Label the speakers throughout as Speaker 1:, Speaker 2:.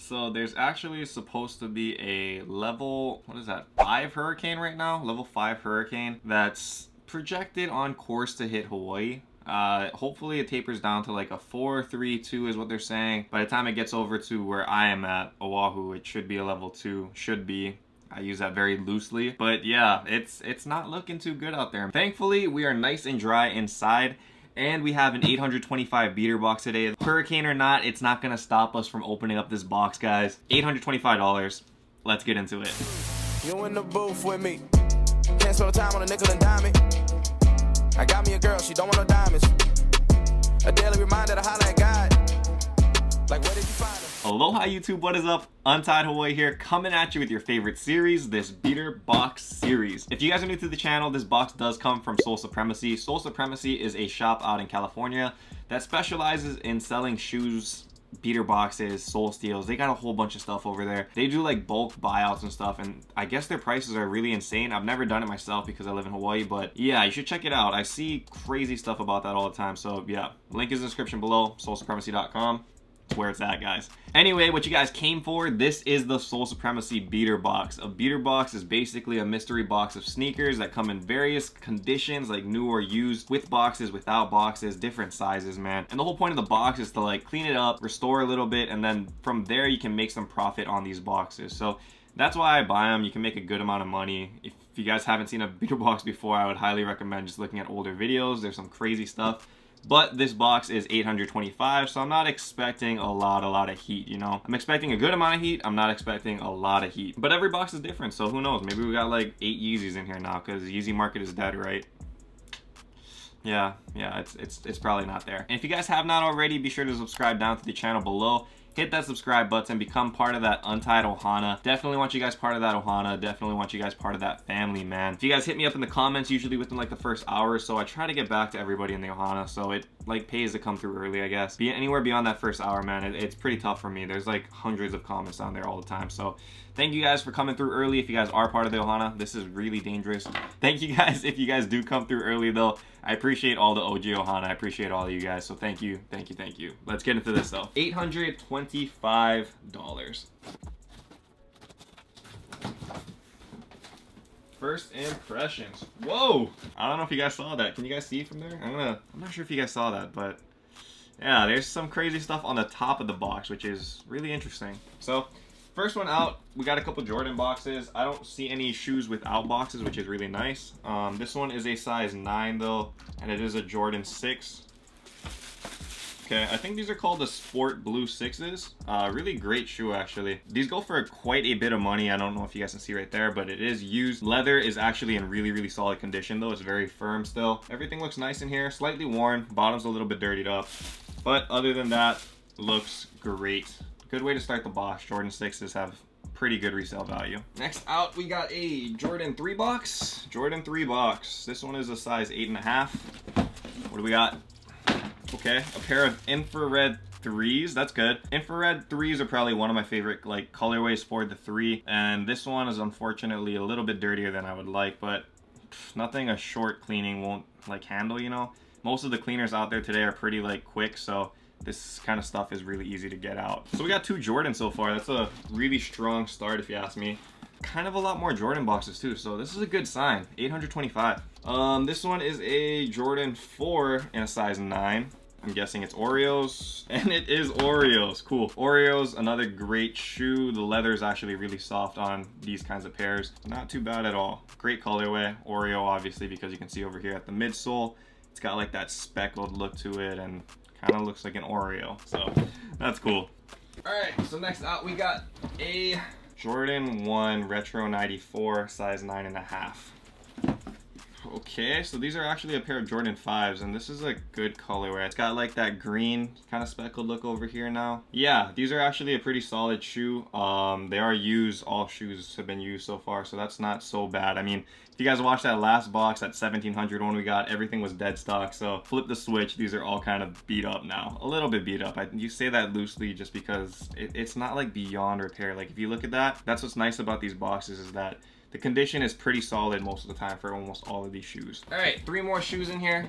Speaker 1: So there's actually supposed to be a level, what is that, 5 hurricane right now? Level 5 hurricane that's projected on course to hit Hawaii. Hopefully it tapers down to like a 4, 3, 2 is what they're saying. By the time it gets over to where I am at, Oahu, it should be a level 2, should be. I use that very loosely, but yeah, it's not looking too good out there. Thankfully, we are nice and dry inside. And we have an 825 beater box today. Hurricane or not, it's not gonna stop us from opening up this box, guys. $825. Let's get into it.
Speaker 2: You in the booth with me. Can't spend time on a nickel and dime it. I got me a girl, she don't want no diamonds. A daily reminder to holler at God. Like, where did you find her?
Speaker 1: Aloha YouTube, what is up? Untied Hawaii here, coming at you with your favorite series, this beater box series. If you guys are new to the channel, this box does come from Soul Supremacy. Soul Supremacy is a shop out in California that specializes in selling shoes, beater boxes, soul steals. They got a whole bunch of stuff over there. They do like bulk buyouts and stuff, and I guess their prices are really insane. I've never done it myself because I live in Hawaii, but yeah, you should check it out. I see crazy stuff about that all the time. So yeah, link is in the description below, soulsupremacy.com. It's where it's at, guys. Anyway, what you guys came for, this is the Soul Supremacy beater box. A beater box is basically a mystery box of sneakers that come in various conditions, like new or used, with boxes, without boxes, different sizes, man. And the whole point of the box is to like clean it up, restore a little bit, and then from there you can make some profit on these boxes. So that's why I buy them. You can make a good amount of money. If you guys haven't seen a beater box before, I would highly recommend just looking at older videos. There's some crazy stuff. But this box is $825, so I'm not expecting a lot of heat, you know? I'm expecting a good amount of heat. I'm not expecting a lot of heat. But every box is different, so who knows? Maybe we got like 8 Yeezys in here now, because the Yeezy market is dead, right? Yeah, it's probably not there. And if you guys have not already, be sure to subscribe down to the channel below. Hit that subscribe button, become part of that Untied Ohana. Definitely want you guys part of that Ohana. Definitely want you guys part of that family, man. If you guys hit me up in the comments, usually within like the first hour or so, I try to get back to everybody in the Ohana, so it like pays to come through early, I guess. Anywhere beyond that first hour, man, it's pretty tough for me. There's like hundreds of comments down there all the time, so thank you guys for coming through early. If you guys are part of the Ohana, this is really dangerous. Thank you guys if you guys do come through early, though. I appreciate all the OG Ohana. I appreciate all of you guys, so thank you. Let's get into this, though. $825. First impressions. Whoa! I don't know if you guys saw that. Can you guys see from there? I'm not sure if you guys saw that, but yeah, there's some crazy stuff on the top of the box, which is really interesting. So first one out, we got a couple Jordan boxes. I don't see any shoes without boxes, which is really nice. This one is a size 9 though, and it is a Jordan 6. Okay, I think these are called the Sport Blue 6s. Really great shoe, actually. These go for quite a bit of money. I don't know if you guys can see right there, but it is used. Leather is actually in really solid condition though. It's very firm still. Everything looks nice in here. Slightly worn. Bottom's a little bit dirtied up. But other than that, looks great. Good way to start the box. Jordan 6s have pretty good resale value. Next out, we got a Jordan 3 box. Jordan 3 box. This one is a size 8.5. What do we got? Okay, a pair of infrared 3s. That's good. Infrared 3s are probably one of my favorite like colorways for the 3. And this one is unfortunately a little bit dirtier than I would like, but nothing a short cleaning won't like handle, you know? Most of the cleaners out there today are pretty like quick, so this kind of stuff is really easy to get out. So we got 2 Jordan so far. That's a really strong start if you ask me. Kind of a lot more Jordan boxes too, so this is a good sign. $825. This one is a Jordan 4 in a size 9. I'm guessing it's Oreos, and it is Oreos. Cool. Oreos, another great shoe. The leather is actually really soft on these kinds of pairs. Not too bad at all. Great colorway. Oreo, obviously, because you can see over here at the midsole, it's got like that speckled look to it, and kind of looks like an Oreo, so that's cool. All right, so next out we got a Jordan 1 Retro 94 size 9.5. Okay, so these are actually a pair of Jordan 5s, and this is a good colorway. It's got like that green kind of speckled look over here now. Yeah, these are actually a pretty solid shoe. They are used. All shoes have been used so far, so that's not so bad. I mean, if you guys watched that last box, that 1700 one we got, everything was dead stock, so flip the switch. These are all kind of beat up now. A little bit beat up. You say that loosely just because it's not like beyond repair. Like if you look at that, that's what's nice about these boxes is that the condition is pretty solid most of the time for almost all of these shoes. All right, 3 more shoes in here.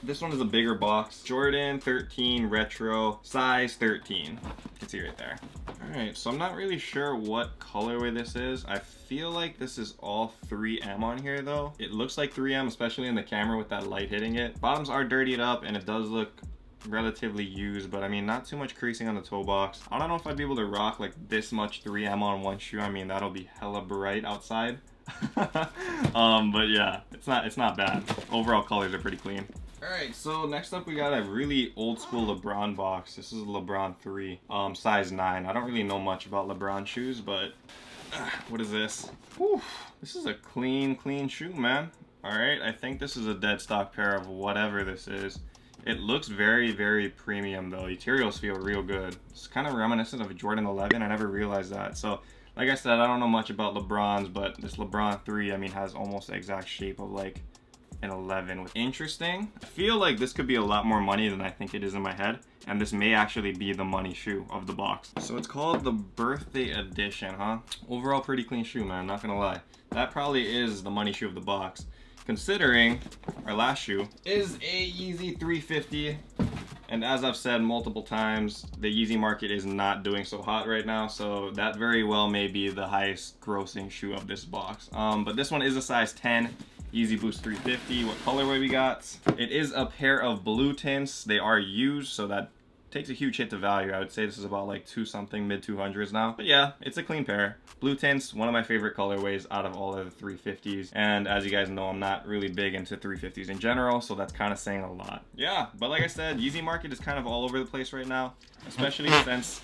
Speaker 1: This one is a bigger box. Jordan 13 Retro, size 13. You can see right there. Alright, so I'm not really sure what colorway this is. I feel like this is all 3M on here though. It looks like 3M, especially in the camera with that light hitting it. Bottoms are dirtied up and it does look relatively used, but I mean, not too much creasing on the toe box. I don't know if I'd be able to rock like this much 3M on one shoe. I mean, that'll be hella bright outside. But yeah, it's not bad. Overall colors are pretty clean. Alright, so next up we got a really old school LeBron box. This is a LeBron 3, size 9. I don't really know much about LeBron shoes, but what is this? Whew, this is a clean shoe, man. Alright, I think this is a dead stock pair of whatever this is. It looks very premium though. Materials feel real good. It's kind of reminiscent of a Jordan 11. I never realized that. So, like I said, I don't know much about LeBrons, but this LeBron 3, I mean, has almost the exact shape of like an 11. Interesting. I feel like this could be a lot more money than I think it is in my head, and this may actually be the money shoe of the box. So it's called the birthday edition, huh? Overall pretty clean shoe, man, not gonna lie. That probably is the money shoe of the box, considering our last shoe is a Yeezy 350. And as I've said multiple times, the Yeezy market is not doing so hot right now, so that very well may be the highest grossing shoe of this box. But this one is a size 10. Yeezy Boost 350. What colorway we got? It is a pair of blue tints. They are used, so that takes a huge hit to value. I would say this is about like 2 something, mid 200s now. But yeah, it's a clean pair. Blue tints, one of my favorite colorways out of all of the 350s. And as you guys know, I'm not really big into 350s in general, so that's kind of saying a lot. Yeah, but like I said, Yeezy market is kind of all over the place right now, especially since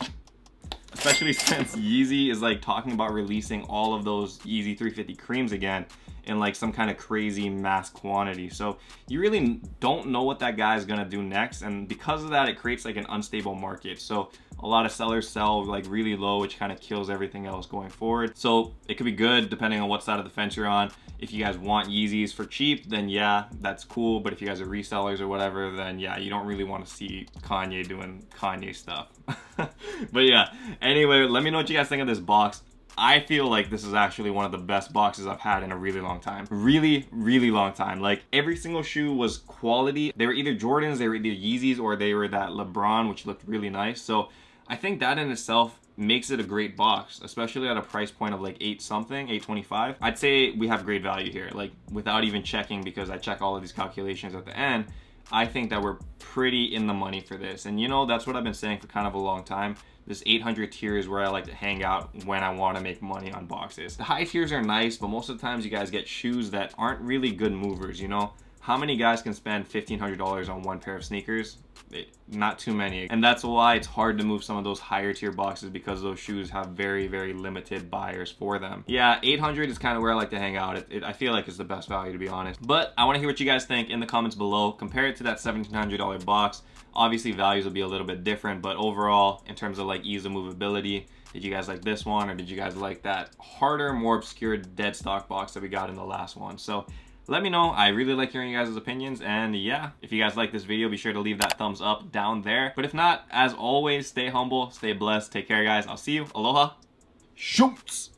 Speaker 1: Yeezy is like talking about releasing all of those Yeezy 350 creams again in like some kind of crazy mass quantity. So you really don't know what that guy is gonna do next, and because of that, it creates like an unstable market. So a lot of sellers sell like really low, which kind of kills everything else going forward. So it could be good depending on what side of the fence you're on. If you guys want Yeezys for cheap, then yeah, that's cool. But if you guys are resellers or whatever, then yeah, you don't really want to see Kanye doing Kanye stuff. But yeah, anyway, let me know what you guys think of this box. I feel like this is actually one of the best boxes I've had in a really long time. Really long time. Like, every single shoe was quality. They were either Jordans, they were either Yeezys, or they were that LeBron, which looked really nice. So I think that in itself makes it a great box, especially at a price point of like 8 something, 825. I'd say we have great value here, like without even checking, because I check all of these calculations at the end. I think that we're pretty in the money for this. And you know, that's what I've been saying for kind of a long time. This 800 tier is where I like to hang out when I want to make money on boxes. The high tiers are nice, but most of the times you guys get shoes that aren't really good movers, you know? How many guys can spend $1,500 on one pair of sneakers? Not too many. And that's why it's hard to move some of those higher tier boxes, because those shoes have very limited buyers for them. Yeah, 800 is kind of where I like to hang out. I feel like it's the best value, to be honest. But I want to hear what you guys think in the comments below. Compare it to that $1,700 box. Obviously values will be a little bit different, but overall, in terms of like ease of movability, did you guys like this one, or did you guys like that harder, more obscure dead stock box that we got in the last one? So let me know. I really like hearing you guys' opinions. And yeah, if you guys like this video, be sure to leave that thumbs up down there. But if not, as always, stay humble, stay blessed, take care, guys. I'll see you. Aloha. Shoots.